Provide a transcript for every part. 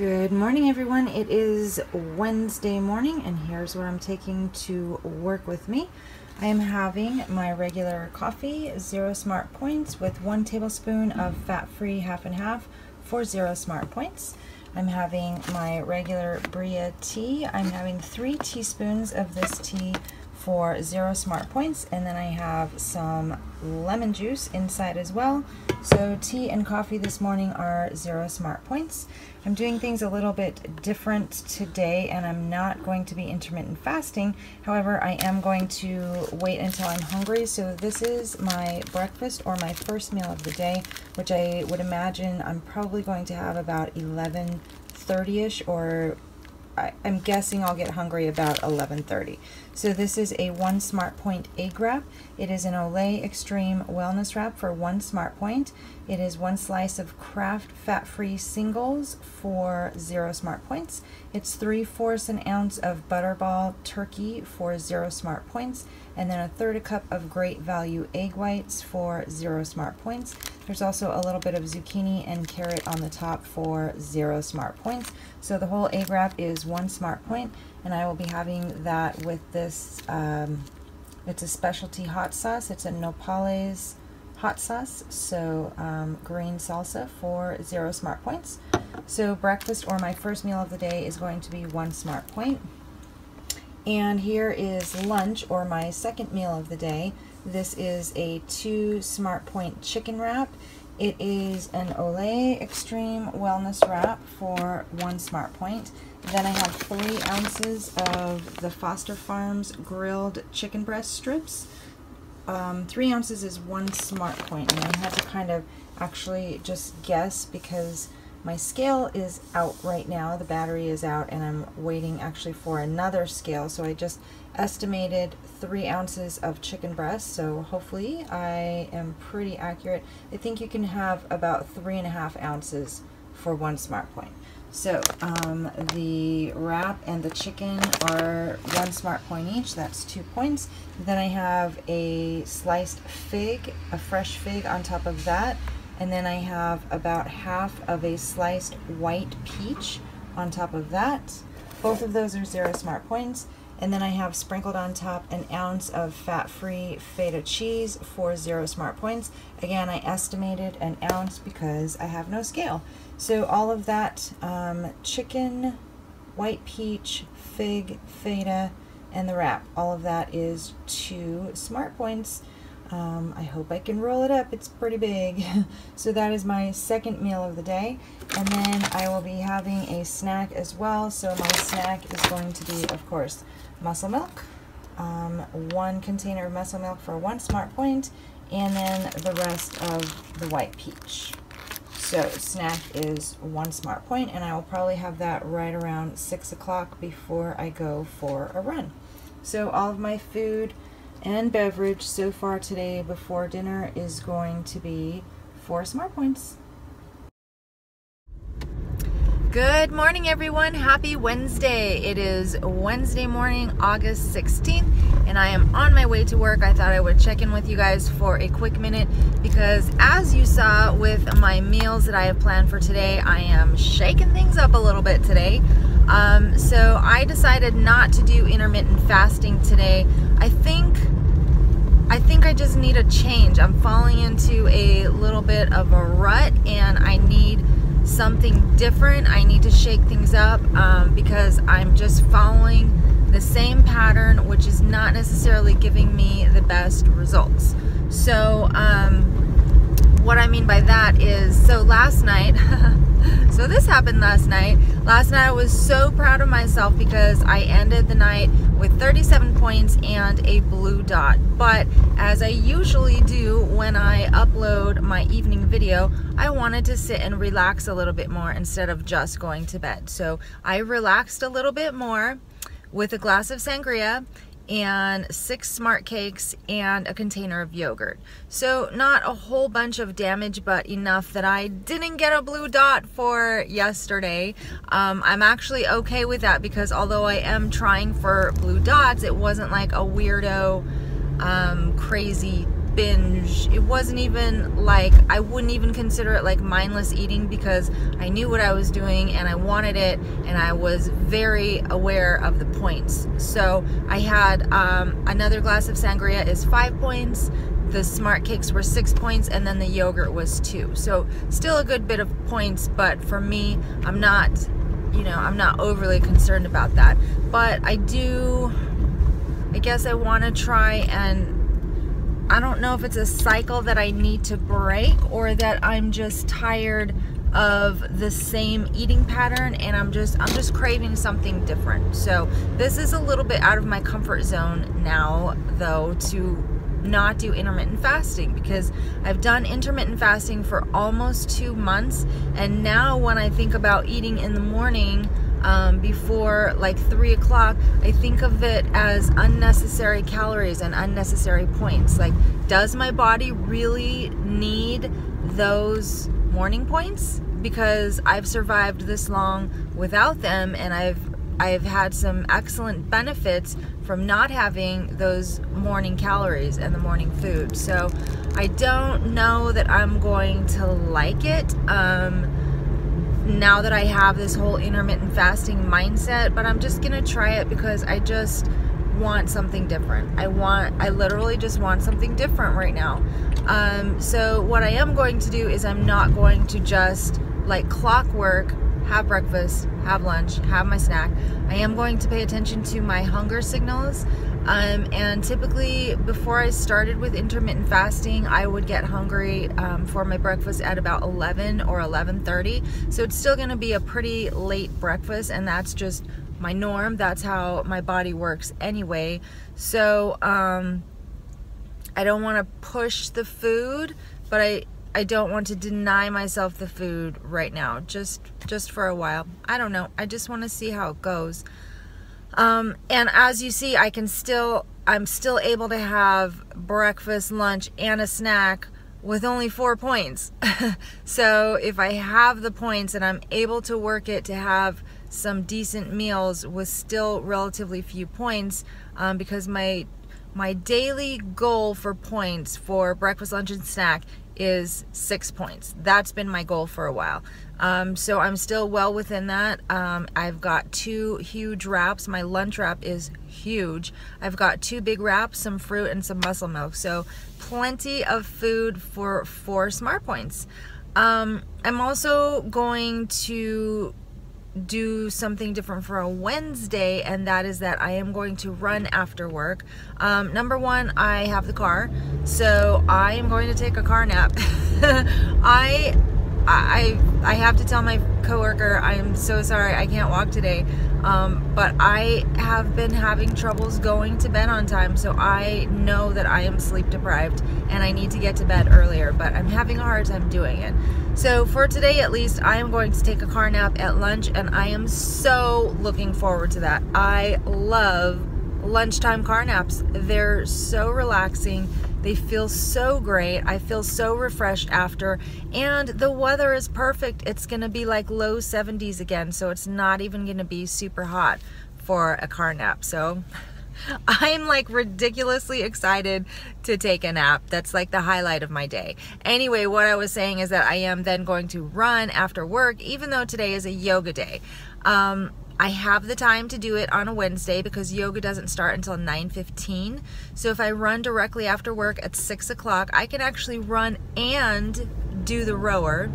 Good morning, everyone. It is Wednesday morning, and here's what I'm taking to work with me. I am having my regular coffee, 0 smart points, with 1 tablespoon of fat-free half and half for 0 smart points. I'm having my regular Biore tea. I'm having 3 teaspoons of this tea for 0 smart points, and then I have some lemon juice inside as well. So tea and coffee this morning are 0 smart points. I'm doing things a little bit different today, and I'm not going to be intermittent fasting. However, I am going to wait until I'm hungry. So this is my breakfast, or my first meal of the day, which I would imagine I'm probably going to have about 11:30ish, or I'm guessing I'll get hungry about 11:30. So this is a 1 smart point egg wrap. It is an Olay Extreme Wellness Wrap for 1 smart point. It is 1 slice of Kraft fat-free singles for 0 smart points. It's 3/4 an ounce of Butterball turkey for 0 smart points, and then 1/3 cup of Great Value egg whites for 0 smart points. There's also a little bit of zucchini and carrot on the top for 0 smart points. So the whole egg wrap is 1 smart point, and I will be having that with this, it's a specialty hot sauce. It's a nopales hot sauce, so green salsa for 0 smart points. So breakfast, or my first meal of the day, is going to be 1 smart point. And here is lunch, or my second meal of the day. This is a 2 smart point chicken wrap. It is an Olay Extreme Wellness Wrap for 1 smart point. Then I have 3 ounces of the Foster Farms grilled chicken breast strips. 3 ounces is 1 smart point, and I had to kind of actually just guess because my scale is out right now. The battery is out, and I'm waiting actually for another scale. So I just estimated 3 ounces of chicken breast. So hopefully I am pretty accurate. I think you can have about 3.5 ounces for 1 smart point. So the wrap and the chicken are 1 smart point each. That's 2 points. Then I have a sliced fig, a fresh fig on top of that. And then I have about half of a sliced white peach on top of that. Both of those are 0 smart points. And then I have sprinkled on top 1 ounce of fat-free Feta cheese for 0 smart points. Again, I estimated 1 ounce because I have no scale. So all of that, chicken, white peach, fig, Feta, and the wrap, all of that is 2 smart points. I hope I can roll it up. It's pretty big. So that is my second meal of the day. And then I will be having a snack as well. So my snack is going to be, of course, muscle milk. 1 container of muscle milk for 1 smart point, and then the rest of the white peach. So snack is 1 smart point, and I will probably have that right around 6 o'clock before I go for a run. So all of my food and beverage so far today before dinner is going to be 4 smart points. Good morning, everyone. Happy Wednesday. It is Wednesday morning, August 16th, and I am on my way to work. I thought I would check in with you guys for a quick minute because, as you saw with my meals that I have planned for today, I am shaking things up a little bit today. So I decided not to do intermittent fasting today. I think I just need a change. I'm falling into a little bit of a rut, and I need something different. I need to shake things up because I'm just following the same pattern, which is not necessarily giving me the best results. So what I mean by that is, so last night, so this happened last night. Last night I was so proud of myself because I ended the night with 37 points and a blue dot. But as I usually do when I upload my evening video, I wanted to sit and relax a little bit more instead of just going to bed. So I relaxed a little bit more with a glass of sangria and 6 smart cakes and a container of yogurt. So not a whole bunch of damage, but enough that I didn't get a blue dot for yesterday. I'm actually okay with that because although I am trying for blue dots, it wasn't like a weirdo, crazy binge. It wasn't even like, I wouldn't even consider it like mindless eating, because I knew what I was doing and I wanted it, and I was very aware of the points. So I had another glass of sangria is 5 points, the smart cakes were 6 points, and then the yogurt was 2. So still a good bit of points, but for me, I'm not, you know, I'm not overly concerned about that. But I guess I want to try, and I don't know if it's a cycle that I need to break, or that I'm just tired of the same eating pattern, and I'm just craving something different. So this is a little bit out of my comfort zone now, though, to not do intermittent fasting, because I've done intermittent fasting for almost 2 months, and now when I think about eating in the morning before like 3 o'clock, I think of it as unnecessary calories and unnecessary points. Like, does my body really need those morning points? Because I've survived this long without them, and I've had some excellent benefits from not having those morning calories and the morning food. So I don't know that I'm going to like it now that I have this whole intermittent fasting mindset, but I'm just gonna try it because I just want something different. I literally just want something different right now. So what I am going to do is I'm not going to just like clockwork have breakfast, have lunch, have my snack. I am going to pay attention to my hunger signals. And typically before I started with intermittent fasting, I would get hungry for my breakfast at about 11 or 11:30. So it's still gonna be a pretty late breakfast, and that's just my norm. That's how my body works anyway. So I don't wanna push the food, but I don't want to deny myself the food right now, just for a while. I don't know. I just want to see how it goes. And as you see, I'm still able to have breakfast, lunch, and a snack with only 4 points. So if I have the points and I'm able to work it to have some decent meals with still relatively few points, because my daily goal for points for breakfast, lunch, and snack is 6 points. That's been my goal for a while. So I'm still well within that. I've got 2 huge wraps. My lunch wrap is huge. I've got 2 big wraps, some fruit, and some muscle milk. So plenty of food for 4 smart points. I'm also going to do something different for a Wednesday, and that is that I am going to run after work. Number one, I have the car, so I am going to take a car nap. I have to tell my coworker, I am so sorry I can't walk today, but I have been having troubles going to bed on time, so I know that I am sleep deprived and I need to get to bed earlier, but I'm having a hard time doing it. So for today at least, I am going to take a car nap at lunch, and I am so looking forward to that. I love lunchtime car naps. They're so relaxing. They feel so great. I feel so refreshed after, and the weather is perfect. It's gonna be like low 70s again, so it's not even gonna be super hot for a car nap. So I'm like ridiculously excited to take a nap. That's like the highlight of my day. Anyway, what I was saying is that I am then going to run after work, even though today is a yoga day. I have the time to do it on a Wednesday because yoga doesn't start until 9:15. So if I run directly after work at 6 o'clock, I can actually run and do the rower,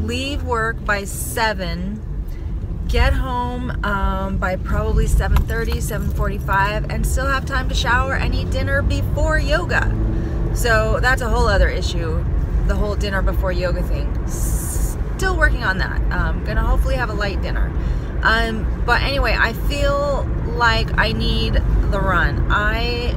leave work by 7, get home by probably 7:30, 7:45, and still have time to shower and eat dinner before yoga. So that's a whole other issue, the whole dinner before yoga thing. Still working on that. Gonna hopefully have a light dinner. But anyway, I feel like I need the run. I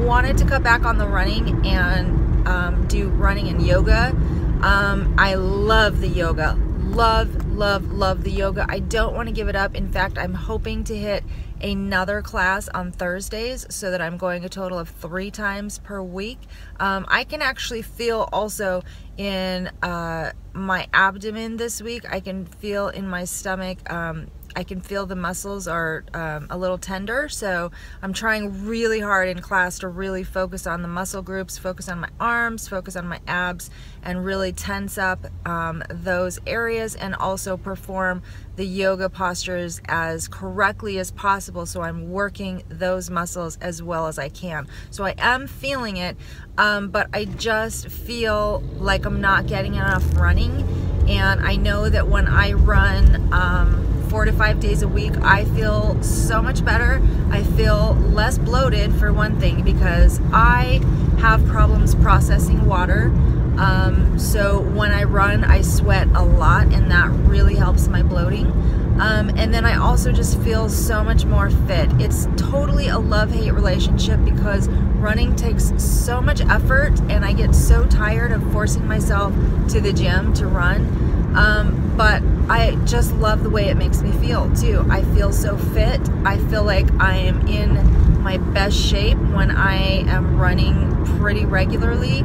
wanted to cut back on the running and do running and yoga. I love the yoga. Love the yoga. I don't want to give it up. In fact, I'm hoping to hit another class on Thursdays so that I'm going a total of 3 times per week. I can actually feel also in my abdomen this week. I can feel in my stomach I can feel the muscles are a little tender, so I'm trying really hard in class to really focus on the muscle groups, focus on my arms, focus on my abs, and really tense up those areas, and also perform the yoga postures as correctly as possible, so I'm working those muscles as well as I can. So I am feeling it, but I just feel like I'm not getting enough running, and I know that when I run 4 to 5 days a week, I feel so much better. I feel less bloated, for one thing, because I have problems processing water. So when I run, I sweat a lot, and that really helps my bloating. And then I also just feel so much more fit. It's totally a love-hate relationship, because running takes so much effort, and I get so tired of forcing myself to the gym to run. But I just love the way it makes me feel too. I feel so fit. I feel like I am in my best shape when I am running pretty regularly.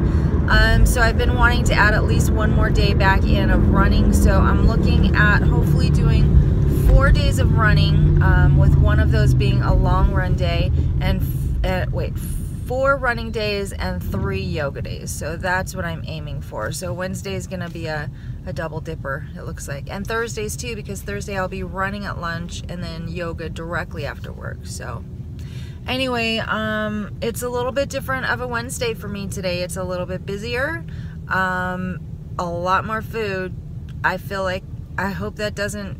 So I've been wanting to add at least one more day back in of running. So I'm looking at hopefully doing 4 days of running, with one of those being a long run day, and 4 running days and 3 yoga days. So that's what I'm aiming for. So Wednesday is gonna be a double dipper, it looks like, and Thursdays too, because Thursday I'll be running at lunch and then yoga directly after work. So anyway, it's a little bit different of a Wednesday for me today. It's a little bit busier, a lot more food. I feel like, I hope that doesn't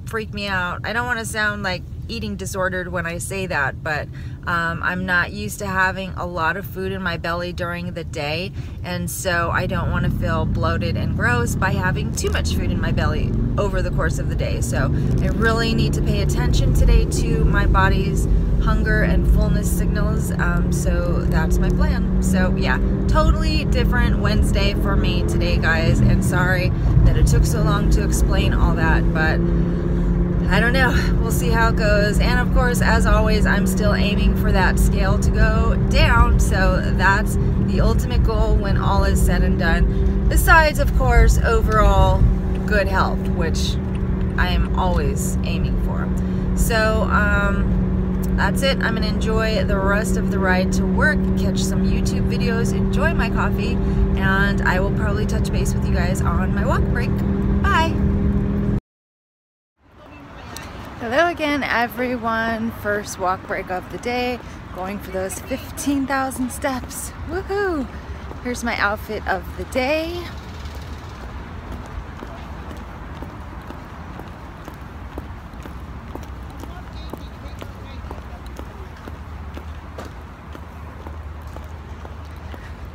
freak me out. I don't want to sound like eating disordered when I say that, but I'm not used to having a lot of food in my belly during the day, and so I don't want to feel bloated and gross by having too much food in my belly over the course of the day. So I really need to pay attention today to my body's hunger and fullness signals, so that's my plan. So yeah, totally different Wednesday for me today, guys, and sorry that it took so long to explain all that, but I don't know, we'll see how it goes. And of course, as always, I'm still aiming for that scale to go down, so that's the ultimate goal when all is said and done. Besides, of course, overall good health, which I am always aiming for. So that's it. I'm gonna enjoy the rest of the ride to work, catch some YouTube videos, enjoy my coffee, and I will probably touch base with you guys on my walk break. Bye! Hello again, everyone. First walk break of the day, going for those 15,000 steps. Woohoo! Here's my outfit of the day.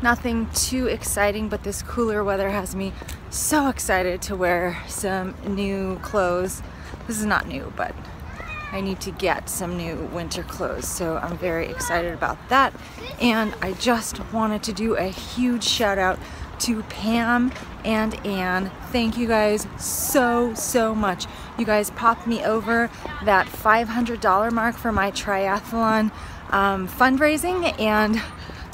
Nothing too exciting, but this cooler weather has me so excited to wear some new clothes. This is not new, but I need to get some new winter clothes, so I'm very excited about that. And I just wanted to do a huge shout out to Pam and Ann. Thank you guys so much. You guys popped me over that $500 mark for my triathlon fundraising, and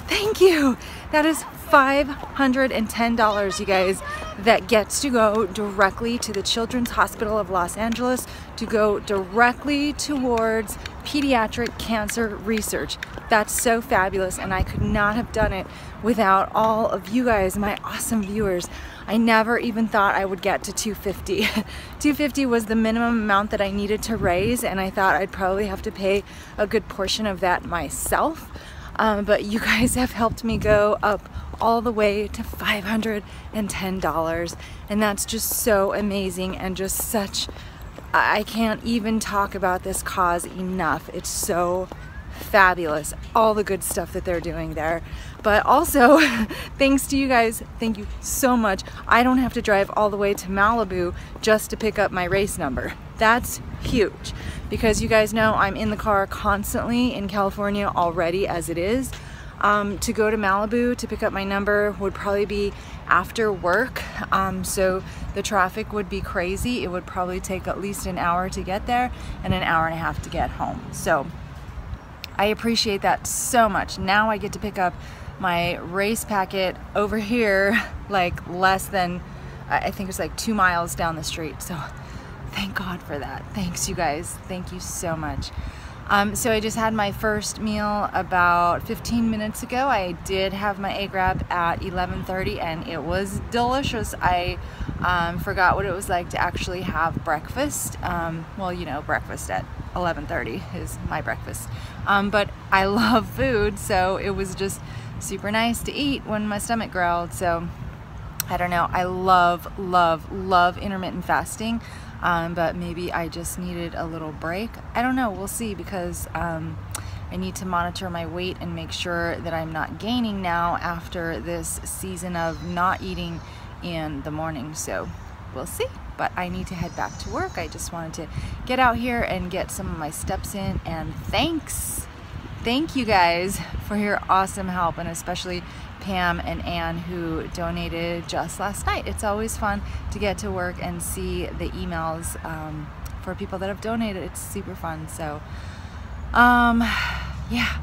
thank you. That is $510, you guys, that gets to go directly to the Children's Hospital of Los Angeles, to go directly towards pediatric cancer research. That's so fabulous, and I could not have done it without all of you guys, my awesome viewers. I never even thought I would get to $250. $250 was the minimum amount that I needed to raise, and I thought I'd probably have to pay a good portion of that myself. But you guys have helped me go up all the way to $510, and that's just so amazing, and just such, I can't even talk about this cause enough. It's so fabulous, all the good stuff that they're doing there. But also, thanks to you guys, thank you so much. I don't have to drive all the way to Malibu just to pick up my race number. That's huge, because you guys know I'm in the car constantly in California already as it is. To go to Malibu to pick up my number would probably be after work, so the traffic would be crazy. It would probably take at least an hour to get there and an hour and a half to get home. So I appreciate that so much. Now I get to pick up my race packet over here, like less than, I think it's like 2 miles down the street. So thank God for that. Thanks, you guys. Thank you so much. So I just had my first meal about 15 minutes ago. I did have my egg wrap at 11:30 and it was delicious. I forgot what it was like to actually have breakfast. Well, you know, breakfast at 11:30 is my breakfast. But I love food, so it was just super nice to eat when my stomach growled. So I don't know, I love intermittent fasting. But maybe I just needed a little break. I don't know, we'll see, because I need to monitor my weight and make sure that I'm not gaining now after this season of not eating in the morning. So we'll see, but I need to head back to work. I just wanted to get out here and get some of my steps in, and thank you guys for your awesome help, and especially Pam and Ann, who donated just last night. It's always fun to get to work and see the emails for people that have donated. It's super fun. So yeah,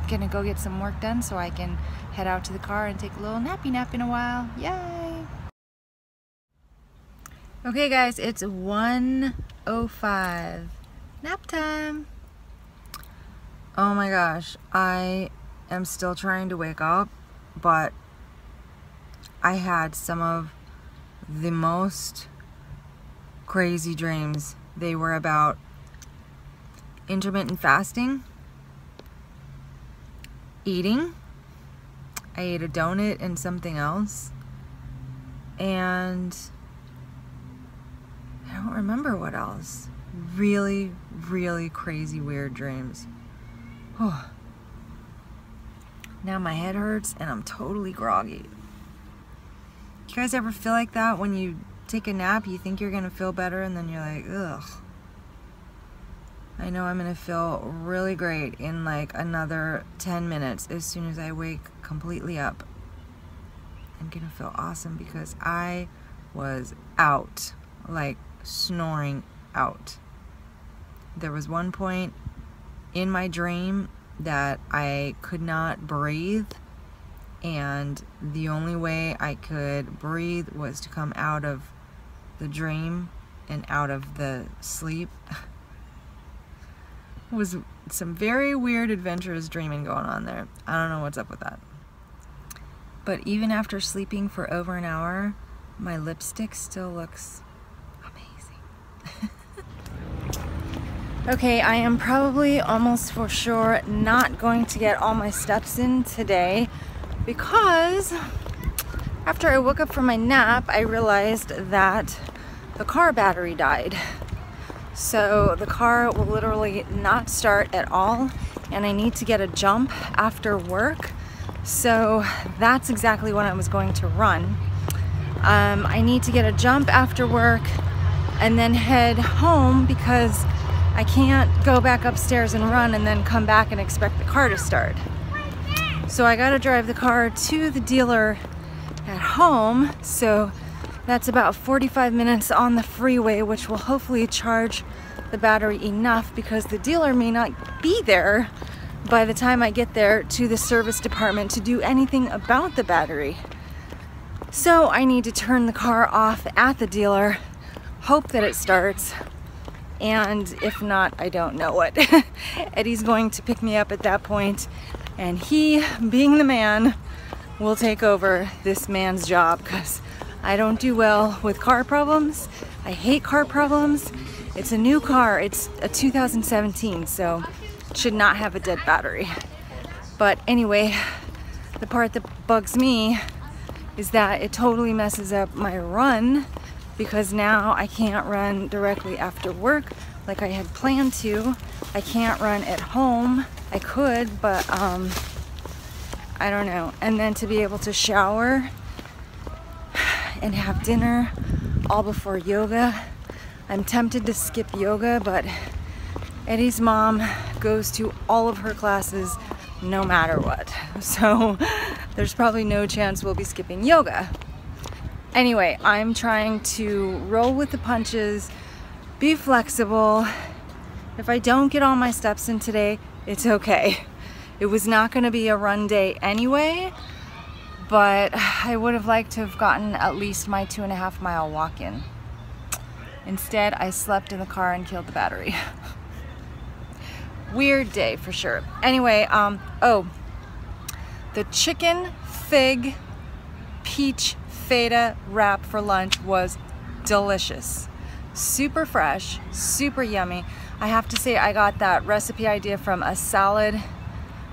gonna go get some work done so I can head out to the car and take a little nappy nap in a while. Yay! Okay guys, it's 1:05, nap time. Oh my gosh, I am still trying to wake up, but I had some of the most crazy dreams. They were about intermittent fasting, eating. I ate a donut and something else, and I don't remember what else. Really crazy, weird dreams. Oh. Now my head hurts and I'm totally groggy. You guys ever feel like that when you take a nap? You think you're gonna feel better and then you're like, ugh. I know I'm gonna feel really great in like another 10 minutes as soon as I wake completely up. I'm gonna feel awesome because I was out, like snoring out. There was one point in my dream that I could not breathe, and the only way I could breathe was to come out of the dream and out of the sleep. It was some very weird adventurous dreaming going on there. I don't know what's up with that. But even after sleeping for over an hour, my lipstick still looks amazing. Okay, I am probably almost for sure not going to get all my steps in today because after I woke up from my nap, I realized that the car battery died. So the car will literally not start at all, and I need to get a jump after work. So that's exactly what I was going to run. I need to get a jump after work and then head home because I can't go back upstairs and run and then come back and expect the car to start. So I gotta drive the car to the dealer at home. So that's about 45 minutes on the freeway, which will hopefully charge the battery enough because the dealer may not be there by the time I get there to the service department to do anything about the battery. So I need to turn the car off at the dealer, hope that it starts, and if not, I don't know what. Eddie's going to pick me up at that point, and he, being the man, will take over this man's job because I don't do well with car problems. I hate car problems. It's a new car. It's a 2017, so it should not have a dead battery. But anyway, the part that bugs me is that it totally messes up my run because now I can't run directly after work like I had planned to. I can't run at home. I could, but I don't know. And then to be able to shower and have dinner all before yoga. I'm tempted to skip yoga, but Eddie's mom goes to all of her classes no matter what. So there's probably no chance we'll be skipping yoga. Anyway, I'm trying to roll with the punches, be flexible. If I don't get all my steps in today, it's okay. It was not going to be a run day anyway, but I would have liked to have gotten at least my 2.5 mile walk in. Instead, I slept in the car and killed the battery. Weird day for sure. Anyway, oh, the chicken fig peach feta wrap for lunch was delicious. Super fresh, super yummy. I have to say I got that recipe idea from a salad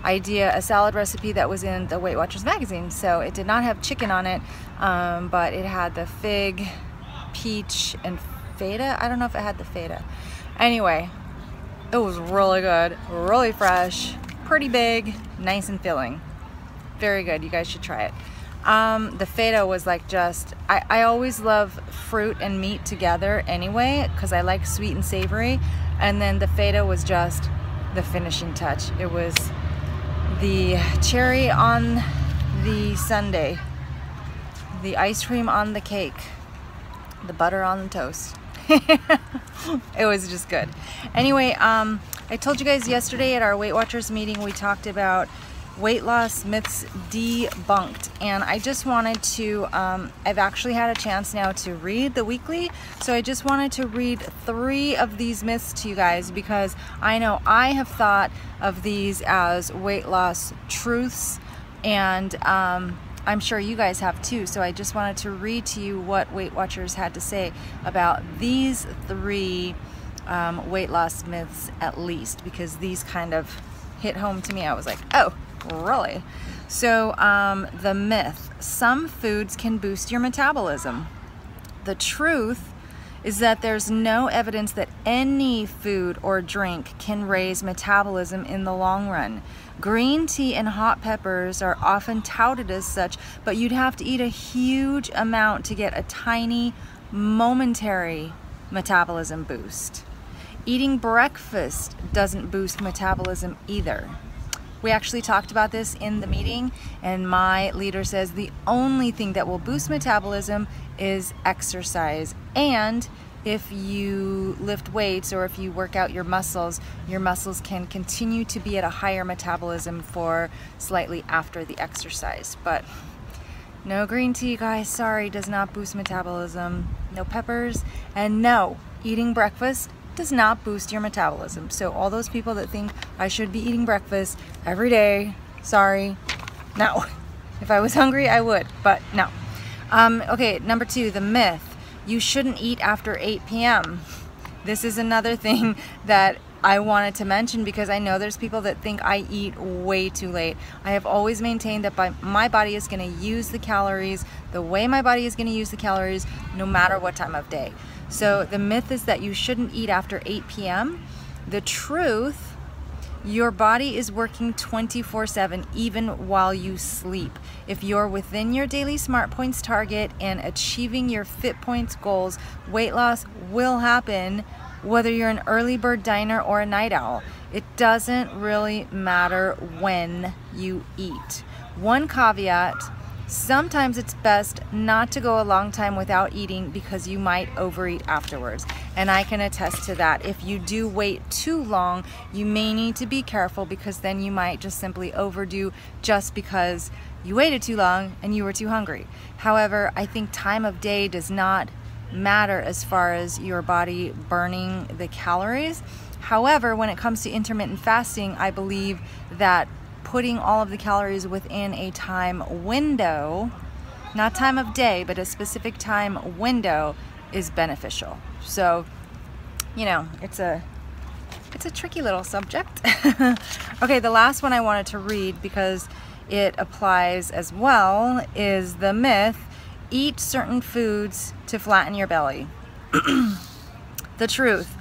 recipe that was in the Weight Watchers magazine. So it did not have chicken on it, but it had the fig, peach, and feta. I don't know if it had the feta. Anyway, it was really good, really fresh, pretty big, nice and filling. Very good, you guys should try it. The feta was like just, I always love fruit and meat together anyway, because I like sweet and savory. And then the feta was just the finishing touch. It was the cherry on the sundae, the ice cream on the cake, the butter on the toast. It was just good. Anyway, I told you guys yesterday at our Weight Watchers meeting, we talked about weight loss myths debunked, and I just wanted to, I've actually had a chance now to read the weekly, so I just wanted to read 3 of these myths to you guys, because I know I have thought of these as weight loss truths, and I'm sure you guys have too. So I just wanted to read to you what Weight Watchers had to say about these 3 weight loss myths at least, because these kind of hit home to me. I was like, oh, really? So the myth: some foods can boost your metabolism. The truth is that there's no evidence that any food or drink can raise metabolism in the long run. Green tea and hot peppers are often touted as such, but you'd have to eat a huge amount to get a tiny, momentary metabolism boost. Eating breakfast doesn't boost metabolism either. We actually talked about this in the meeting, and my leader says the only thing that will boost metabolism is exercise. And if you lift weights or if you work out your muscles can continue to be at a higher metabolism for slightly after the exercise. But no green tea, guys, sorry, does not boost metabolism. No peppers, and no, eating breakfast does not boost your metabolism. So all those people that think I should be eating breakfast every day, sorry, no. If I was hungry, I would, but no. Okay, number 2, the myth: you shouldn't eat after 8 p.m. This is another thing that I wanted to mention, because I know there's people that think I eat way too late. I have always maintained that my body is going to use the calories the way my body is going to use the calories no matter what time of day. So the myth is that you shouldn't eat after 8 p.m. The truth: your body is working 24/7 even while you sleep. If you're within your daily Smart Points target and achieving your Fit Points goals, weight loss will happen whether you're an early bird diner or a night owl. It doesn't really matter when you eat. One caveat: sometimes it's best not to go a long time without eating because you might overeat afterwards. And I can attest to that. If you do wait too long, you may need to be careful, because then you might just simply overdo just because you waited too long and you were too hungry. However, I think time of day does not matter as far as your body burning the calories. However, when it comes to intermittent fasting, I believe that putting all of the calories within a time window, not time of day, but a specific time window, is beneficial. So, you know, it's a tricky little subject. Okay, the last one I wanted to read, because it applies as well, is the myth: eat certain foods to flatten your belly. The truth: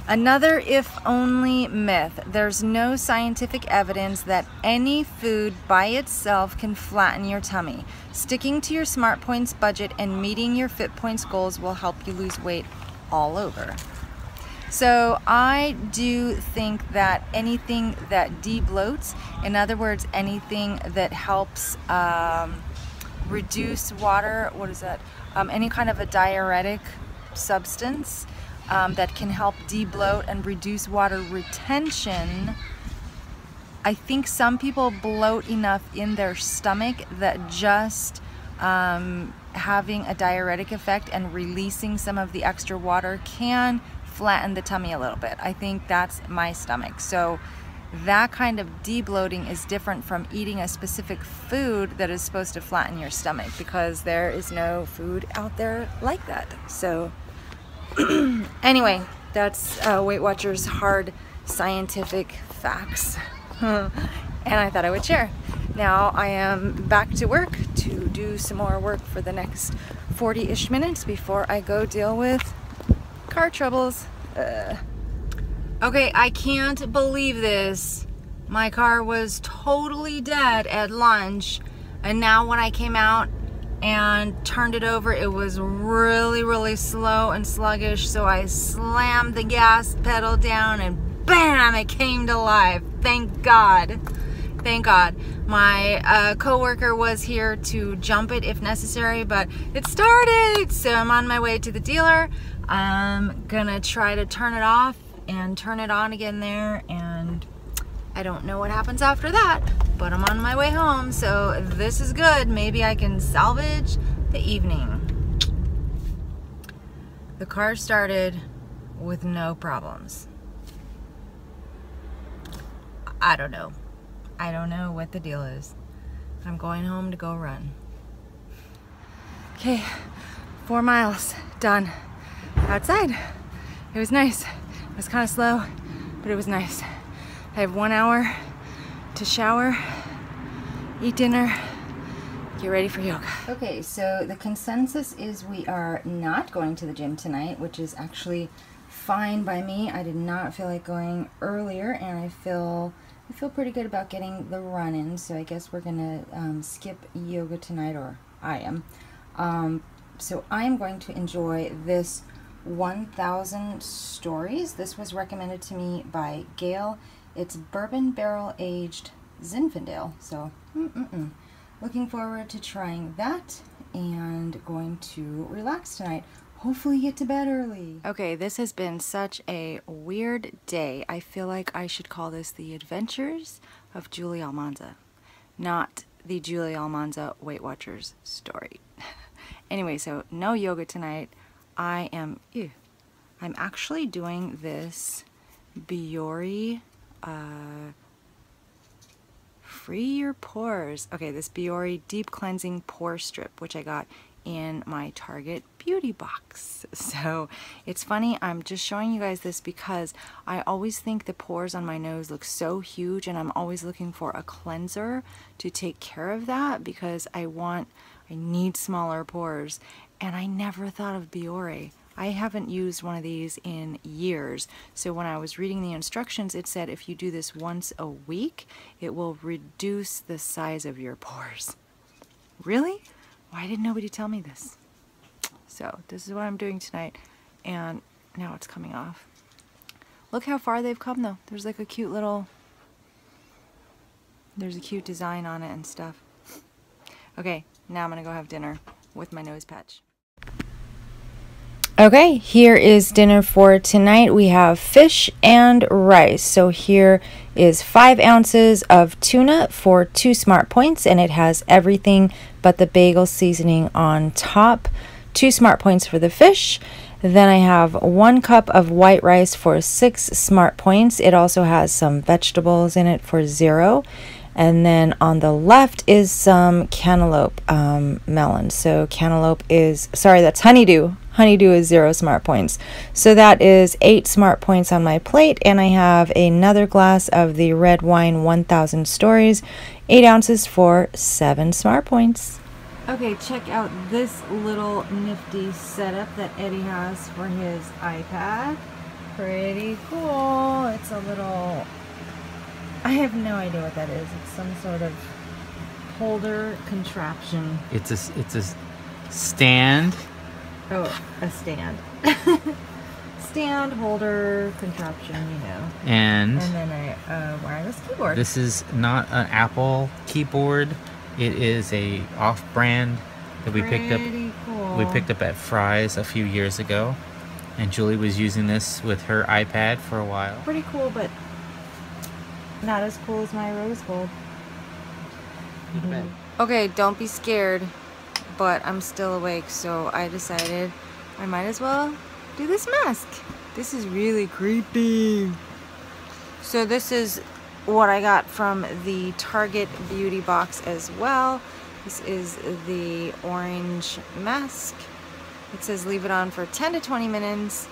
another if-only myth. There's no scientific evidence that any food by itself can flatten your tummy. Sticking to your Smart Points budget and meeting your Fit Points goals will help you lose weight all over. So I do think that anything that de-bloats, in other words, anything that helps reduce water, any kind of a diuretic substance, that can help de-bloat and reduce water retention. I think some people bloat enough in their stomach that just having a diuretic effect and releasing some of the extra water can flatten the tummy a little bit. I think that's my stomach. So that kind of debloating is different from eating a specific food that is supposed to flatten your stomach, because there is no food out there like that. So anyway, that's Weight Watchers hard scientific facts. And I thought I would share. Now I am back to work to do some more work for the next 40-ish minutes before I go deal with car troubles. Okay, I can't believe this. My car was totally dead at lunch, and now when I came out and turned it over, it was really slow and sluggish, so I slammed the gas pedal down and bam, it came to life. Thank God. Thank God. My coworker was here to jump it if necessary, but it started, so I'm on my way to the dealer. I'm gonna try to turn it off and turn it on again there, and I don't know what happens after that, but I'm on my way home, so this is good. Maybe I can salvage the evening. The car started with no problems. I don't know. I don't know what the deal is. I'm going home to go run. Okay, 4 miles done outside. It was nice. It was kind of slow, but it was nice. I have 1 hour to shower, eat dinner, get ready for yoga. Okay, so the consensus is we are not going to the gym tonight, which is actually fine by me. I did not feel like going earlier, and I feel pretty good about getting the run in, so I guess we're gonna skip yoga tonight, or I am. So I'm going to enjoy this 1000 Stories. This was recommended to me by Gail. It's bourbon barrel aged Zinfandel. So looking forward to trying that and going to relax tonight. Hopefully get to bed early. Okay, this has been such a weird day. I feel like I should call this the Adventures of Julie Almanza, not the Julie Almanza Weight Watchers story. Anyway, so no yoga tonight. I'm actually doing this Biore Free Your Pores. Okay, this Biore Deep Cleansing Pore Strip, which I got in my Target beauty box. So it's funny, I'm just showing you guys this because I always think the pores on my nose look so huge, and I'm always looking for a cleanser to take care of that because I need smaller pores, and I never thought of Biore. I haven't used one of these in years, so when I was reading the instructions, it said if you do this once a week, it will reduce the size of your pores. Really? Why did nobody tell me this? So this is what I'm doing tonight, and now it's coming off. Look how far they've come though. There's like a cute little, there's a cute design on it and stuff. Okay, now I'm gonna go have dinner with my nose patch. Okay, here is dinner for tonight. We have fish and rice. So here is 5 ounces of tuna for 2 smart points, and it has everything but the bagel seasoning on top. 2 smart points for the fish. Then I have 1 cup of white rice for 6 smart points. It also has some vegetables in it for 0. And then on the left is some cantaloupe melon. So cantaloupe is, sorry, that's honeydew. Honeydew is 0 smart points. So that is 8 smart points on my plate. And I have another glass of the red wine 1000 Stories, 8 ounces for 7 smart points. Okay, check out this little nifty setup that Eddie has for his iPad. Pretty cool. It's a little, I have no idea what that is. It's some sort of holder contraption. It's a stand. Oh, a stand. Stand, holder, contraption, you know. And then a wireless keyboard. This is not an Apple keyboard. It is a off-brand that we picked up. Cool. We picked up at Fry's a few years ago, and Julie was using this with her iPad for a while. Pretty cool, but not as cool as my rose gold. Okay, don't be scared. but I'm still awake, so I decided I might as well do this mask. This is really creepy. So this is what I got from the Target beauty box as well. This is the orange mask. It says leave it on for 10 to 20 minutes,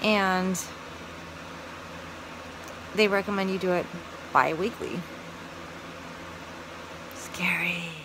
and they recommend you do it bi-weekly. Scary.